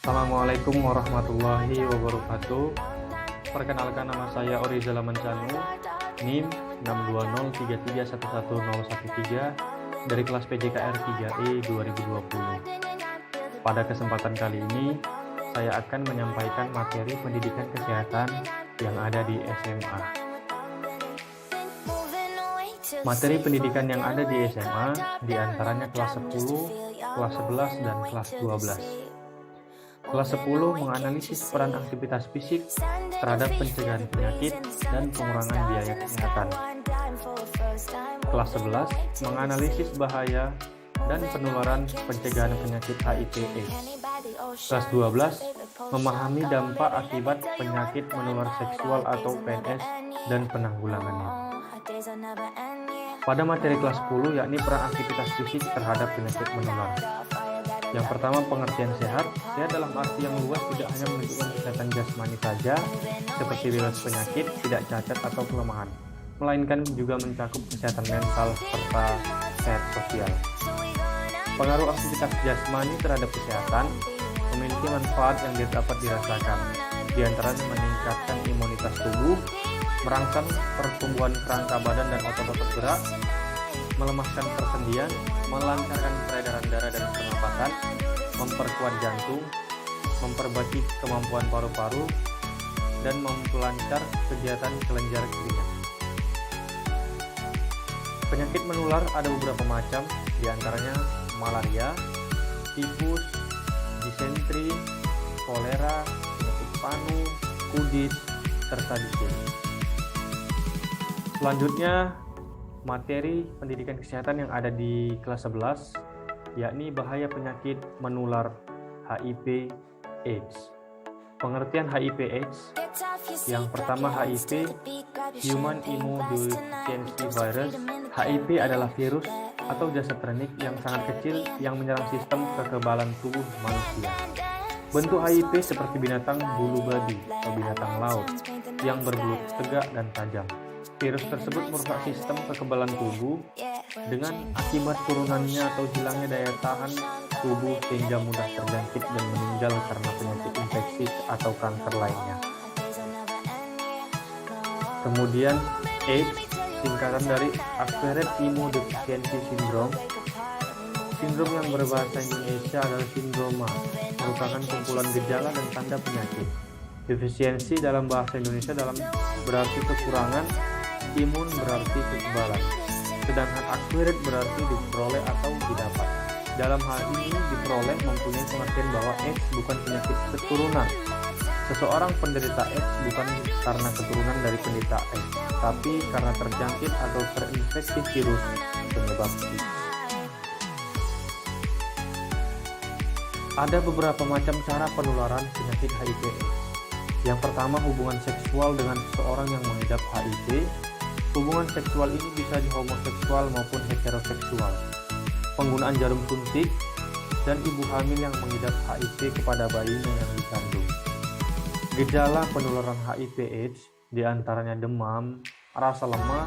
Assalamualaikum warahmatullahi wabarakatuh. Perkenalkan, nama saya Orizal Mancanu, NIM 62033111013 dari kelas PJKR 3E 2020. Pada kesempatan kali ini, saya akan menyampaikan materi pendidikan kesehatan yang ada di SMA. Materi pendidikan yang ada di SMA diantaranya kelas 10, kelas 11, dan kelas 12. Kelas 10 menganalisis peran aktivitas fisik terhadap pencegahan penyakit dan pengurangan biaya kesehatan. Kelas 11 menganalisis bahaya dan penularan pencegahan penyakit HIV/AIDS. Kelas 12 memahami dampak akibat penyakit menular seksual atau PMS dan penanggulangannya. Pada materi kelas 10 yakni peran aktivitas fisik terhadap penyakit menular. Yang pertama, pengertian sehat. Sehat dalam arti yang luas tidak hanya menunjukkan kesehatan jasmani saja, seperti bebas penyakit, tidak cacat atau kelemahan, melainkan juga mencakup kesehatan mental serta sehat sosial. Pengaruh aktivitas jasmani terhadap kesehatan memiliki manfaat yang dapat dirasakan, di antaranya meningkatkan imunitas tubuh, merangsang pertumbuhan kerangka badan dan otot-otot gerak, melemahkan persendian, melancarkan peredaran darah dan pernapasan, memperkuat jantung, memperbaiki kemampuan paru-paru, dan memperlancar kegiatan kelenjar keringat. Penyakit menular ada beberapa macam, diantaranya malaria, tifus, disentri, kolera, penyakit panu, kudis, serta difteri. Selanjutnya, materi pendidikan kesehatan yang ada di kelas 11 yakni bahaya penyakit menular HIV/AIDS. Pengertian HIV/AIDS, yang pertama HIV, Human Immunodeficiency Virus. HIV adalah virus atau jasad renik yang sangat kecil yang menyerang sistem kekebalan tubuh manusia. Bentuk HIV seperti binatang bulu babi atau binatang laut yang berbulu tegak dan tajam. Virus tersebut merusak sistem kekebalan tubuh dengan akibat turunannya atau hilangnya daya tahan tubuh sehingga mudah terjangkit dan meninggal karena penyakit infeksi atau kanker lainnya. Kemudian AIDS, singkatan dari Acquired Immunodeficiency Syndrome. Sindrom yang berbahasa Indonesia adalah sindroma, merupakan kumpulan gejala dan tanda penyakit. Defisiensi dalam bahasa Indonesia berarti kekurangan, imun berarti kekebalan, sedangkan acquired berarti diperoleh atau didapat. Dalam hal ini diperoleh mempunyai pengertian bahwa AIDS bukan penyakit keturunan. Seseorang penderita AIDS bukan karena keturunan dari penderita AIDS, tapi karena terjangkit atau terinfeksi virus penyebab AIDS. Ada beberapa macam cara penularan penyakit HIV/AIDS. Yang pertama, hubungan seksual dengan seseorang yang mengidap HIV. Hubungan seksual ini bisa homoseksual maupun heteroseksual. Penggunaan jarum suntik dan ibu hamil yang mengidap HIV kepada bayinya yang dikandung. Gejala penularan HIV/AIDS diantaranya demam, rasa lemah,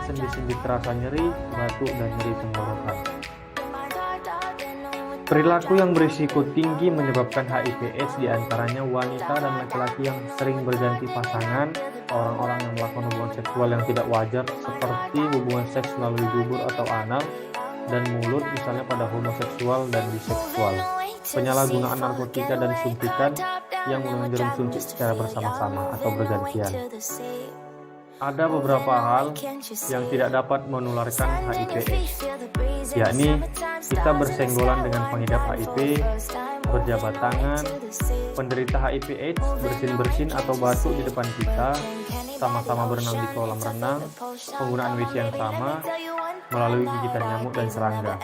sendi-sendi terasa nyeri, batuk, dan nyeri tenggorokan. Perilaku yang berisiko tinggi menyebabkan HIV/AIDS diantaranya wanita dan laki-laki yang sering berganti pasangan, orang-orang yang melakukan hubungan seksual yang tidak wajar seperti hubungan seks melalui dubur atau anal dan mulut misalnya pada homoseksual dan biseksual, penyalahgunaan narkotika dan suntikan yang menggunakan jarum suntik secara bersama-sama atau bergantian. Ada beberapa hal yang tidak dapat menularkan HIV/AIDS, yakni kita bersenggolan dengan pengidap HIV, berjabat tangan, penderita HIV/AIDS bersin-bersin atau batuk di depan kita, sama-sama berenang di kolam renang, penggunaan WC yang sama, melalui gigitan nyamuk dan serangga.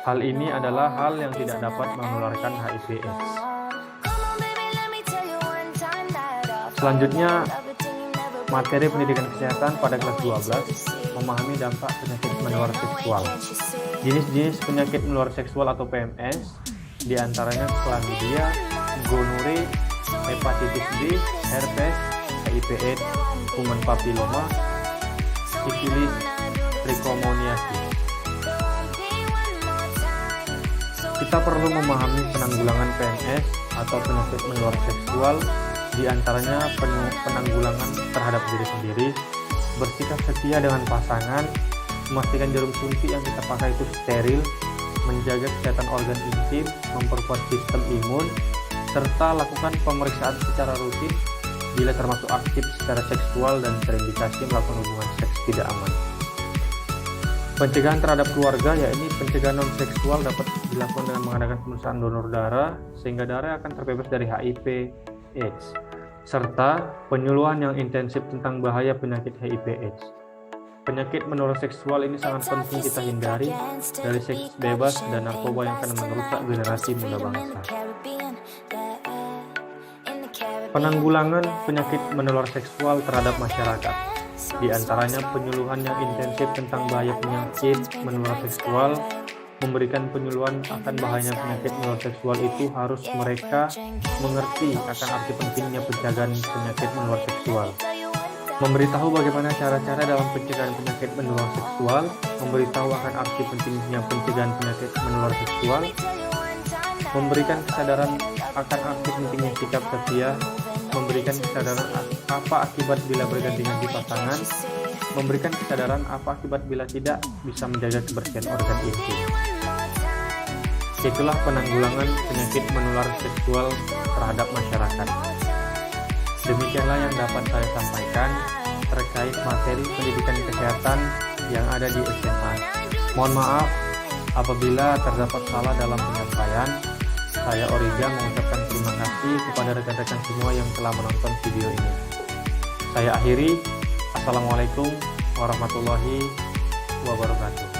Hal ini adalah hal yang tidak dapat menularkan HIV/AIDS. Selanjutnya, materi pendidikan kesehatan pada kelas 12 memahami dampak penyakit menular seksual. Jenis-jenis penyakit menular seksual atau PMS diantaranya chlamydia, gonore, hepatitis B, herpes, HIV/AIDS, human papilloma, sifilis, trichomoniasis. Kita perlu memahami penanggulangan PMS atau penyakit menular seksual, di antaranya penanggulangan terhadap diri sendiri, bersikap setia dengan pasangan, memastikan jarum suntik yang kita pakai itu steril, menjaga kesehatan organ intim, memperkuat sistem imun, serta lakukan pemeriksaan secara rutin bila termasuk aktif secara seksual dan terindikasi melakukan hubungan seks tidak aman. Pencegahan terhadap keluarga, yakni pencegahan non-seksual dapat dilakukan dengan mengadakan pemeriksaan donor darah sehingga darah akan terbebas dari HIV/AIDS, serta penyuluhan yang intensif tentang bahaya penyakit HIV/AIDS. Penyakit menular seksual ini sangat penting kita hindari dari seks bebas dan narkoba yang akan merusak generasi muda bangsa. Penanggulangan penyakit menular seksual terhadap masyarakat, di antaranya penyuluhan yang intensif tentang bahaya penyakit menular seksual. Memberikan penyuluhan akan bahayanya penyakit menular seksual itu harus mereka mengerti akan arti pentingnya pencegahan penyakit menular seksual. Memberitahu bagaimana cara-cara dalam pencegahan penyakit menular seksual, memberitahu akan arti pentingnya pencegahan penyakit menular seksual, memberikan kesadaran akan arti pentingnya sikap setia, memberikan kesadaran apa akibat bila bergandengan di pasangan, memberikan kesadaran apa akibat bila tidak bisa menjaga kebersihan organ intim. Itulah penanggulangan penyakit menular seksual terhadap masyarakat. Demikianlah yang dapat saya sampaikan terkait materi pendidikan kesehatan yang ada di SMA. Mohon maaf apabila terdapat salah dalam penyampaian. Saya Origa mengucapkan terima kasih kepada rekan-rekan semua yang telah menonton video ini. Saya akhiri. Assalamualaikum warahmatullahi wabarakatuh.